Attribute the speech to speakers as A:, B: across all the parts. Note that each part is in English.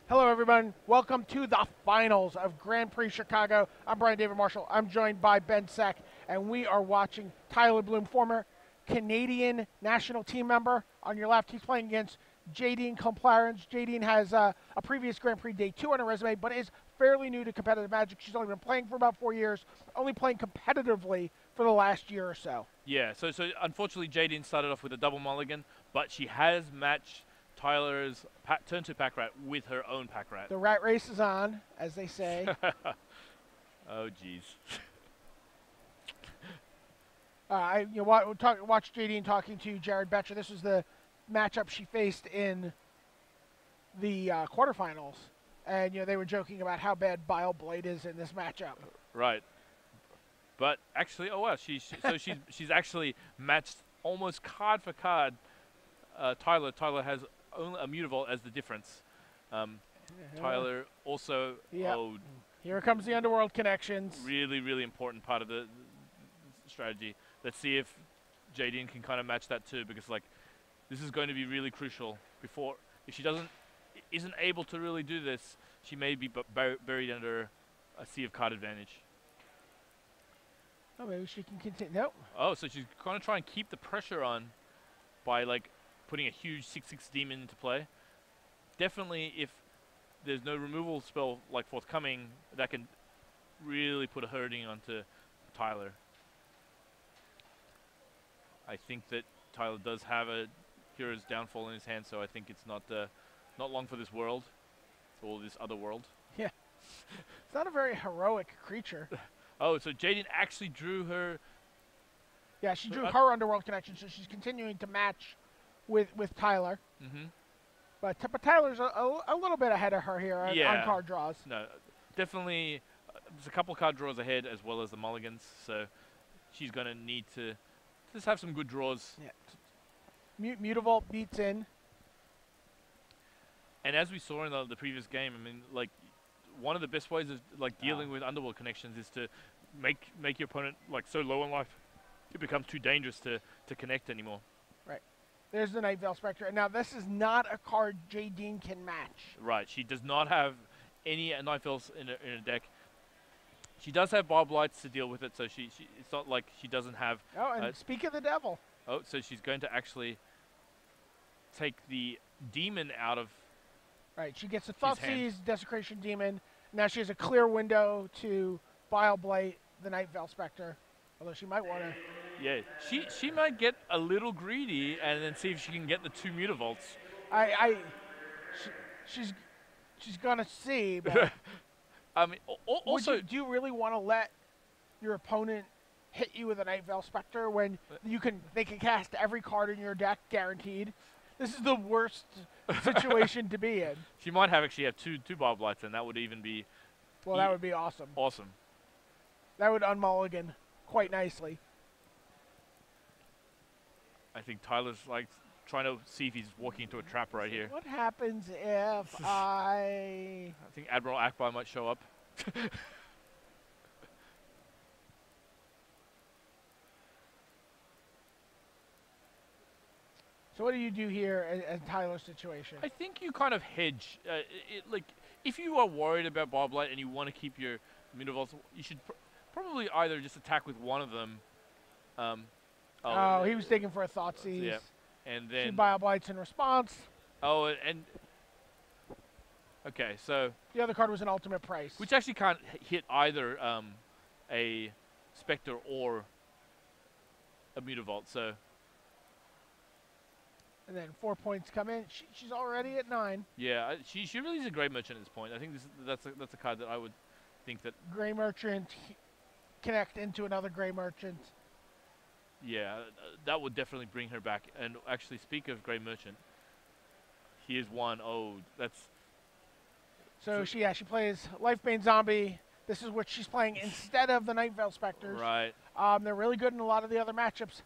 A: Hello, everyone. Welcome to the finals of Grand Prix Chicago. I'm Brian David Marshall. I'm joined by Ben Seck, and we are watching Tyler Blum, former Canadian national team member. On your left, he's playing against Jadine Klomparens. Jadine has a previous Grand Prix Day 2 on her resume, but is fairly new to competitive Magic. She's only been playing for about 4 years, only playing competitively for the last year or so.
B: Yeah, so unfortunately Jadine started off with a double mulligan, but she has matched Tyler's turn to pack rat with her own pack rat.
A: The rat race is on, as they say.
B: Oh, jeez.
A: Watch Jadine talking to Jared Betcher. This was the matchup she faced in the quarterfinals, and they were joking about how bad Bile Blade is in this matchup.
B: Right. But actually, oh wow, she's actually matched almost card for card. Tyler has only a Mutavault as the difference. Tyler also.
A: Yep.
B: Oh,
A: here comes the Underworld connections.
B: really important part of the strategy. Let's see if Jadine can kind of match that too, because like this is going to be really crucial. If she isn't able to really do this, she may be buried under a sea of card advantage.
A: Oh, maybe she can continue. Nope.
B: Oh, so she's going to try and keep the pressure on by like putting a huge 6/6 demon into play. Definitely, if there's no removal spell like forthcoming, that can really put a hurting onto Tyler. I think that Tyler does have a Hero's Downfall in his hand, so I think it's not long for this world. It's all this other world.
A: Yeah. It's not a very heroic creature.
B: Oh, so Jadine actually drew her.
A: Yeah, she drew her Underworld connection, so she's continuing to match with Tyler.
B: Mm-hmm.
A: But Tyler's a little bit ahead of her here on card draws.
B: No, definitely. There's a couple card draws ahead as well as the mulligans, so she's going to need to just have some good draws.
A: Yeah. Mutavault beats in.
B: And as we saw in the previous game, I mean, like, one of the best ways of like dealing with Underworld connections is to make your opponent like so low in life it becomes too dangerous to connect anymore.
A: Right. There's the Night Veil Spectre. Now this is not a card Jadine can match.
B: Right. She does not have any Night Veils in a deck. She does have Barb Lights to deal with it, so she it's not like she doesn't have.
A: Oh, and speak of the devil.
B: Oh, so she's going to actually take the demon out of.
A: Right, she gets the Thoughtseize Desecration Demon. Now she has a clear window to Bile Blight the Night Veil Spectre. Although she might want to.
B: Yeah, she might get a little greedy and then see if she can get the 2 Mutavaults.
A: She's gonna see. But
B: I mean, also,
A: do you really want to let your opponent hit you with a Night Veil Spectre when they can cast every card in your deck guaranteed? This is the worst situation to be in.
B: She might actually have two Barb Lights, and that would even be.
A: Well, that would be awesome.
B: Awesome.
A: That would unmulligan quite nicely.
B: I think Tyler's like trying to see if he's walking into a trap right here.
A: What happens if I
B: think Admiral Akbar might show up.
A: So what do you do here in Tyler's situation?
B: I think you kind of hedge. Like, if you are worried about Barb Light and you want to keep your Mutavaults, you should probably either just attack with one of them.
A: He was taking for a Thoughtseize.
B: Yeah, and then
A: she Bile Blights in response.
B: Oh, and okay, so
A: the other card was an ultimate price,
B: which actually can't hit either a Spectre or a Mutavault. So.
A: And then 4 points come in. She's already at 9.
B: Yeah, she really is a Grey Merchant at this point. I think that's a card that I would think that.
A: Grey Merchant connect into another Grey Merchant.
B: Yeah, that would definitely bring her back. And actually, speak of Grey Merchant, here's one. Oh, that's.
A: So she plays Lifebane Zombie. This is what she's playing instead of the Night Veil Spectres.
B: Right.
A: They're really good in a lot of the other matchups.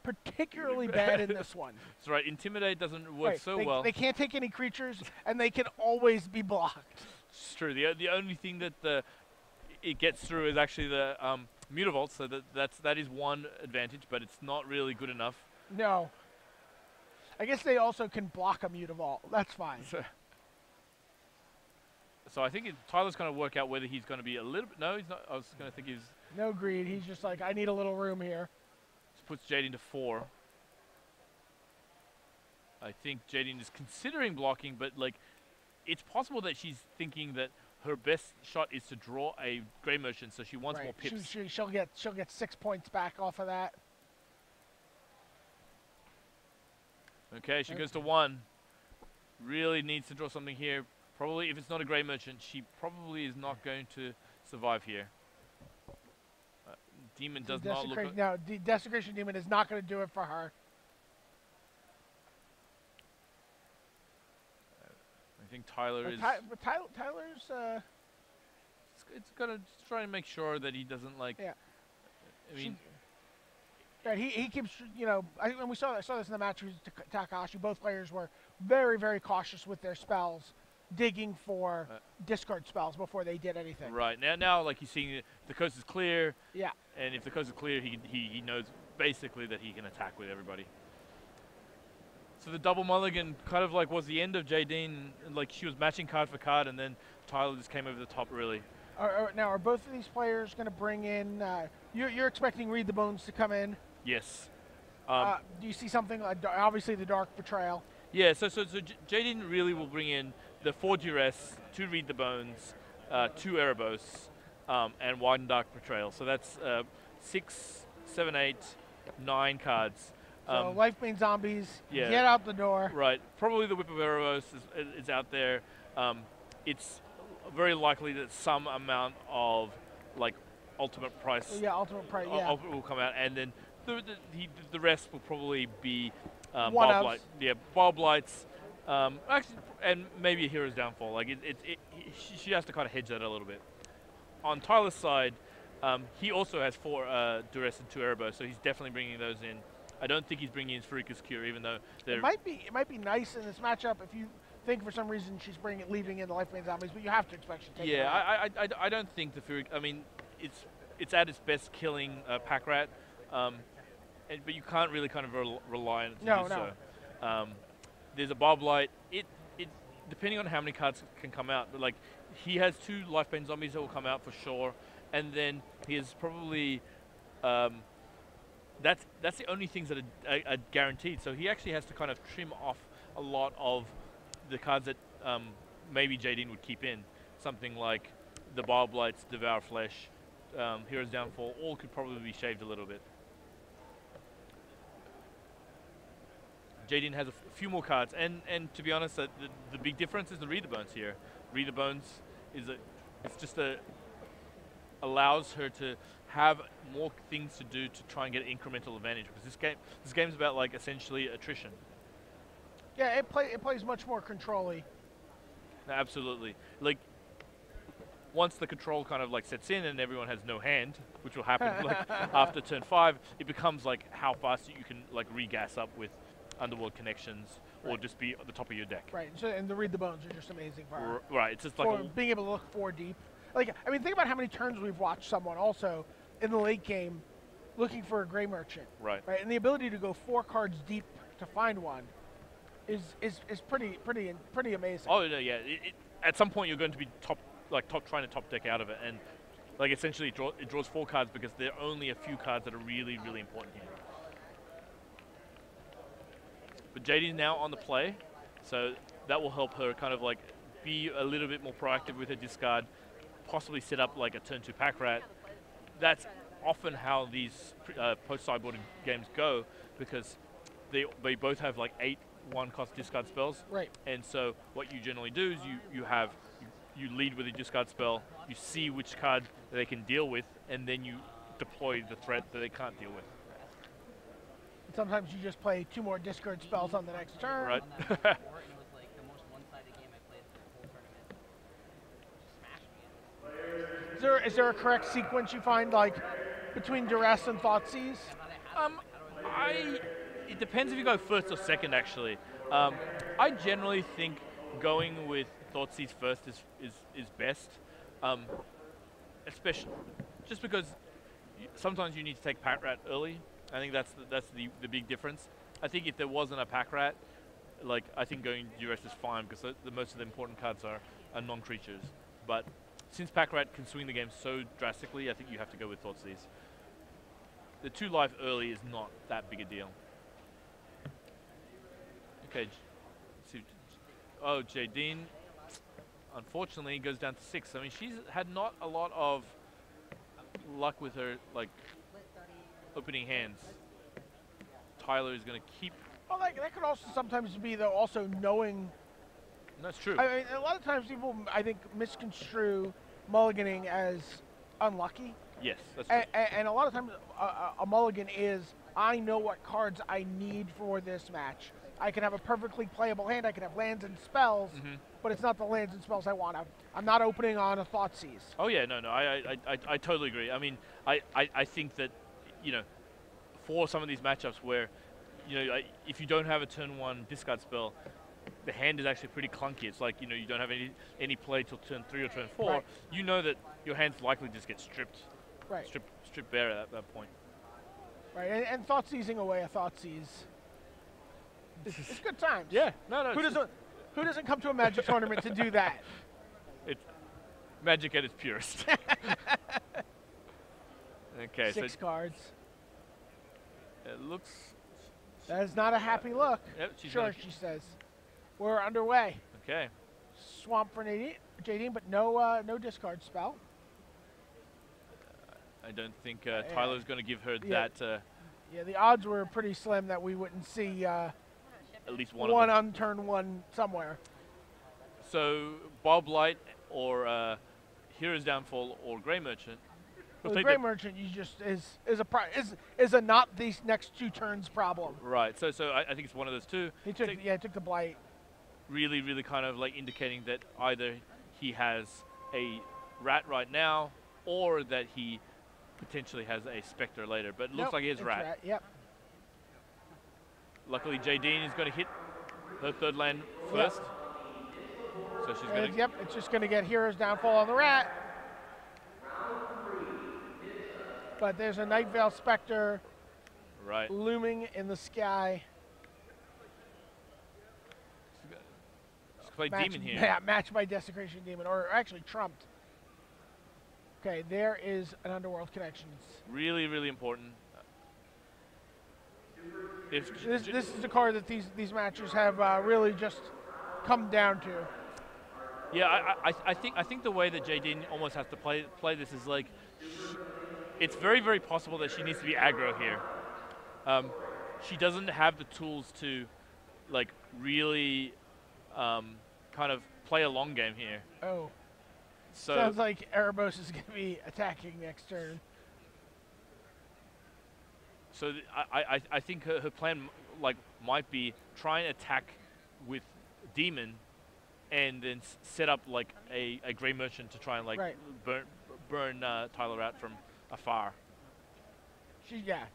A: Particularly bad in this one.
B: That's right. Intimidate doesn't work so well.
A: They can't take any creatures, and they can always be blocked.
B: It's true. The only thing that it gets through is actually the Mutavault, so that is one advantage, but it's not really good enough.
A: No. I guess they also can block a Mutavault. That's fine.
B: So I think Tyler's going to work out whether he's going to be a little bit. No, he's not. I was going to think he's.
A: No greed. He's just like, I need a little room here.
B: This puts Jadine to 4. I think Jadine is considering blocking, but like, it's possible that she's thinking that her best shot is to draw a Grey Merchant, so she wants more pips.
A: She'll get 6 points back off of that.
B: Okay, she goes to 1. Really needs to draw something here. Probably, if it's not a Grey Merchant, she probably is not going to survive here. Demon does not look...
A: No, the Desecration Demon is not going to do it for her.
B: I think Tyler is...
A: But Tyler's...
B: It's going to try and make sure that he doesn't, like...
A: Yeah.
B: I mean...
A: He keeps, you know, and we saw this in the match with Takahashi. Both players were very, very cautious with their spells, digging for discard spells before they did anything.
B: Right. Now, like, he's seeing the coast is clear.
A: Yeah.
B: And if the coast is clear, he knows basically that he can attack with everybody. So the double mulligan kind of like was the end of Jadine. Like, she was matching card for card, and then Tyler just came over the top, really.
A: Now, are both of these players going to bring in... You're expecting Read the Bones to come in?
B: Yes.
A: Do you see something like, obviously, the Dark Betrayal?
B: Yeah, so Jadine really will bring in the 4 Duress, 2 Read the Bones, 2 Erebos, and Wide and Dark Betrayal. So that's 6, 7, 8, 9 cards.
A: So Lifebane Zombies,
B: yeah,
A: get out the door.
B: Right. Probably the Whip of Erebos is out there. It's very likely that some amount of, like, Ultimate Price.
A: Yeah, Ultimate Price, yeah.
B: Will come out, and then the rest will probably be Bulb Light. Yeah, Bulb Lights. Actually, and maybe a Hero's Downfall. Like she has to kind of hedge that a little bit. On Tyler's side, he also has 4 Duress and 2 Erebos, so he's definitely bringing those in. I don't think he's bringing in Farika's Cure, even though they're...
A: It might be nice in this matchup if you think for some reason she's leaving in the Lifebane Zombies, but you have to expect she takes it out.
B: I don't think the Farika... I mean, it's at its best killing Pack Rat, but you can't really kind of rely on it to do so. There's a Bulb Light. It depending on how many cards can come out, but like he has 2 Lifebane Zombies that will come out for sure, and then he has probably that's the only things that are guaranteed. So he actually has to kind of trim off a lot of the cards that maybe Jadine would keep in. Something like the Bulb Lights, Devour Flesh, Hero's Downfall, all could probably be shaved a little bit. Jadine has a few more cards, and to be honest, the big difference is the Read the Bones here. Read the Bones allows her to have more things to do to try and get incremental advantage, because this game's about, like, essentially attrition.
A: Yeah, it plays much more control-y.
B: Absolutely. Like, once the control kind of like sets in and everyone has no hand, which will happen like after turn 5, it becomes like how fast you can like re-gas up with Underworld Connections, or just be at the top of your deck.
A: Right. So, and the Read the Bones are just amazing for her.
B: Right. It's just like
A: being able to look 4 deep. Like, I mean, think about how many turns we've watched someone also in the late game looking for a Grey Merchant.
B: Right.
A: Right. And the ability to go 4 cards deep to find one is pretty amazing.
B: Oh no, yeah. At some point you're going to be trying to top deck out of it, and like essentially it draws 4 cards because there are only a few cards that are really, really important here. But Jadine's now on the play, so that will help her kind of like be a little bit more proactive with her discard, possibly set up like a turn 2 Pack Rat. That's often how these post-sideboarding games go, because they both have like 8 1-cost discard spells.
A: Right.
B: And so what you generally do is you lead with a discard spell, you see which card they can deal with, and then you deploy the threat that they can't deal with.
A: Sometimes you just play 2 more discard spells on the next turn.
B: Right.
A: Is there a correct sequence you find, like, between Duress and Thoughtseize?
B: It depends if you go first or second, actually. I generally think going with Thoughtseize first is best, especially just because sometimes you need to take Pack Rat early. I think that's the big difference. I think if there wasn't a Pack Rat, like, I think going Duress is fine, because most of the important cards are non-creatures. But since Packrat can swing the game so drastically, I think you have to go with Thoughtseize. The 2 life early is not that big a deal. Okay. Oh, Jadine, unfortunately, goes down to 6. I mean, she's had not a lot of luck with her, like, opening hands. Tyler is going to keep...
A: Well, that could also sometimes be, though, also knowing...
B: That's true.
A: I mean, a lot of times people, I think, misconstrue mulliganing as unlucky.
B: Yes, that's true.
A: And a lot of times a mulligan is, I know what cards I need for this match. I can have a perfectly playable hand. I can have lands and spells, but it's not the lands and spells I want. I'm not opening on a Thoughtseize.
B: Oh, yeah, no, I totally agree. I mean, I think that, you know, for some of these matchups where, you know, if you don't have a turn 1 discard spell, the hand is actually pretty clunky. It's like, you know, you don't have any play till turn 3 or turn 4.
A: Right.
B: You know that your hand's likely just get stripped.
A: Right.
B: Strip bare at that point.
A: Right, and Thoughtseizing away a Thoughtseize. It's good times.
B: Yeah, no.
A: Who doesn't come to a Magic tournament to do that?
B: It's Magic at its purest. Okay,
A: 6 cards.
B: It looks...
A: That is not a happy look.
B: Yep,
A: Sure, she says. We're underway.
B: Okay.
A: Swamp for Jadine, but no discard spell.
B: I don't think Tyler's going to give her that...
A: Yeah, the odds were pretty slim that we wouldn't see
B: at least one
A: unturned one somewhere.
B: So Bob Light or Hero's Downfall or Grey Merchant.
A: Well, the Grey Merchant is a not these next 2 turns problem.
B: Right. So I think it's one of those 2.
A: He took the Blight.
B: Really kind of like indicating that either he has a Rat right now or that he potentially has a Spectre later, but it looks like he has Rat.
A: Yep.
B: Luckily, Jadine is going to hit her 3rd land first. So she's going to...
A: Yep, it's just going to get Hero's Downfall on the Rat. But there's a Night Veil Spectre looming in the sky.
B: She's play Demon here.
A: Yeah, matched by Desecration Demon, or actually trumped. Okay, there is an Underworld Connections.
B: Really important.
A: This is the card that these matches have really just come down to.
B: Yeah, I think the way that Jadine almost has to play this is like, it's very possible that she needs to be aggro here. She doesn't have the tools to like really kind of play a long game here.
A: Oh.
B: So
A: sounds like Erebos is going to be attacking next turn.
B: So I think her plan like might be try and attack with Demon, and then set up like a Grey Merchant to try and like burn Tyler out from afar.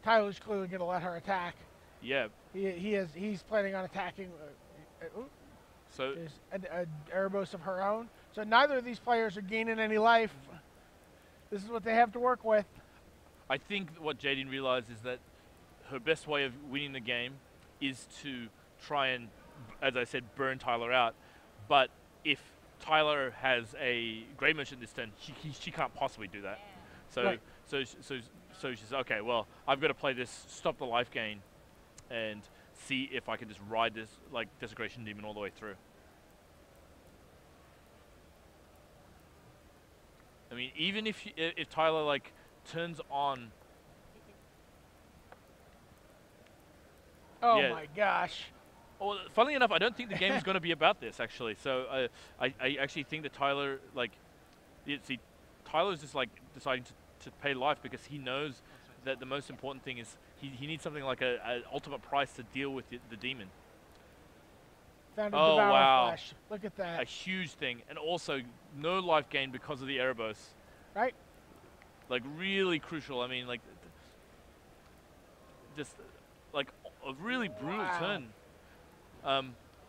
A: Tyler's clearly going to let her attack.
B: Yeah.
A: He's planning on attacking.
B: So
A: there's an Erebos of her own. So neither of these players are gaining any life. This is what they have to work with.
B: I think what Jadine realized is that her best way of winning the game is to try and, as I said, burn Tyler out. But if Tyler has a Grey Merchant this turn, she can't possibly do that. So she says, okay, well, I've got to play this, stop the life gain, and see if I can just ride this like Desecration Demon all the way through. I mean, even if Tyler like turns on.
A: Oh my gosh.
B: Well, funnily enough, I don't think the game is going to be about this actually. So I actually think that Tyler Tyler's just like deciding to pay life because he knows that the most important thing is he needs something like an ultimate price to deal with the demon.
A: Found a Devour Flesh. Look at that.
B: A huge thing, and also no life gain because of the Erebos.
A: Right.
B: Like really crucial. I mean, like just like a really brutal turn.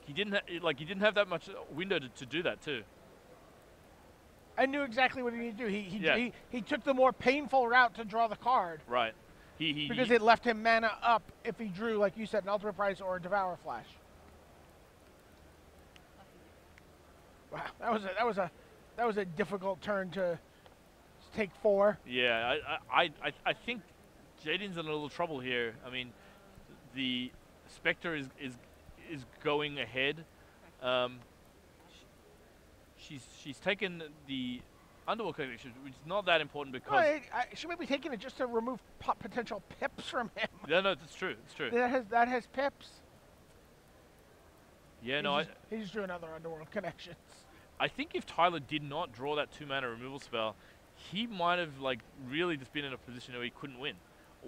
B: He didn't have that much window to do that too.
A: I knew exactly what he needed to do. He took the more painful route to draw the card.
B: Right.
A: Because it left him mana up if he drew, like you said, an Ultimate Price or a Devour Flash. Wow, that was That was a difficult turn to take 4.
B: Yeah, I think Jadine's in a little trouble here. I mean, the Spectre is going ahead. She's taken the underworld connection, which is not that important because
A: she might be taking it just to remove potential pips from him.
B: no, that's true. It's true.
A: That has pips.
B: Yeah,
A: He's just doing other underworld connections.
B: I think if Tyler did not draw that 2-mana removal spell, he might have like really just been in a position where he couldn't win.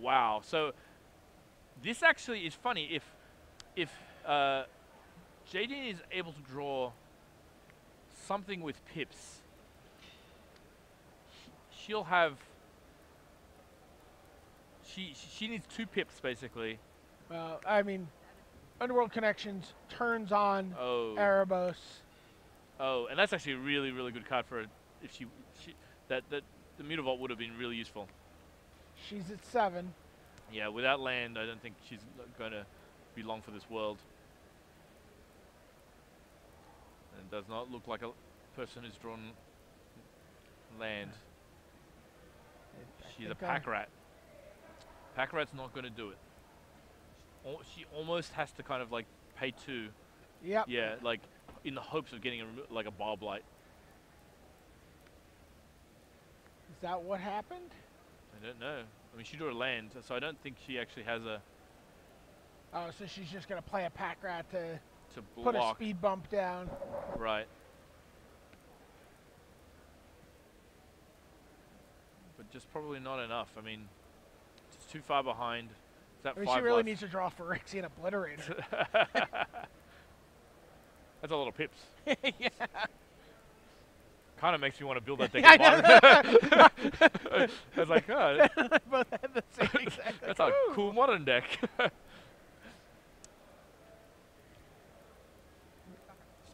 B: Wow. So this actually is funny. If Jadine is able to draw something with pips, she'll have. She needs 2 pips basically.
A: Well, I mean, underworld connections turns on Erebos.
B: Oh, and that's actually a really, really good card for her. If the Mutavault would have been really useful.
A: She's at 7.
B: Yeah, without land, I don't think she's going to be long for this world. And it does not look like a person who's drawn land. She's a pack rat. Pack rat's not going to do it. She almost has to kind of like pay 2.
A: Yep.
B: Yeah, like in the hopes of getting like a Bar Blight.
A: Is that what happened?
B: I don't know. I mean, she drew a land, so I don't think she actually has a.
A: Oh, so she's just gonna play a pack rat to
B: block.
A: Put a speed bump down.
B: Right. But just probably not enough. I mean, it's too far behind. Is that
A: I mean,
B: 5
A: she really
B: life?
A: needs to draw Phyrexian Obliterator.
B: That's a lot of pips.
A: Yeah.
B: Kind of makes me want to build that deck. I was like, oh.
A: Both had the same exact.
B: That's a cool modern deck.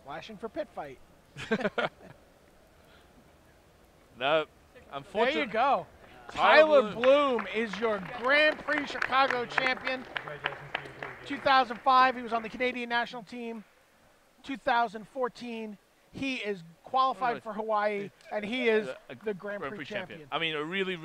A: Splashing for pit fight.
B: No, unfortunately.
A: There you go. Tyler Blum is your Grand Prix Chicago champion. 2005, he was on the Canadian national team. 2014, he is qualified for Hawaii, and he is the Grand Prix champion.
B: I mean, a really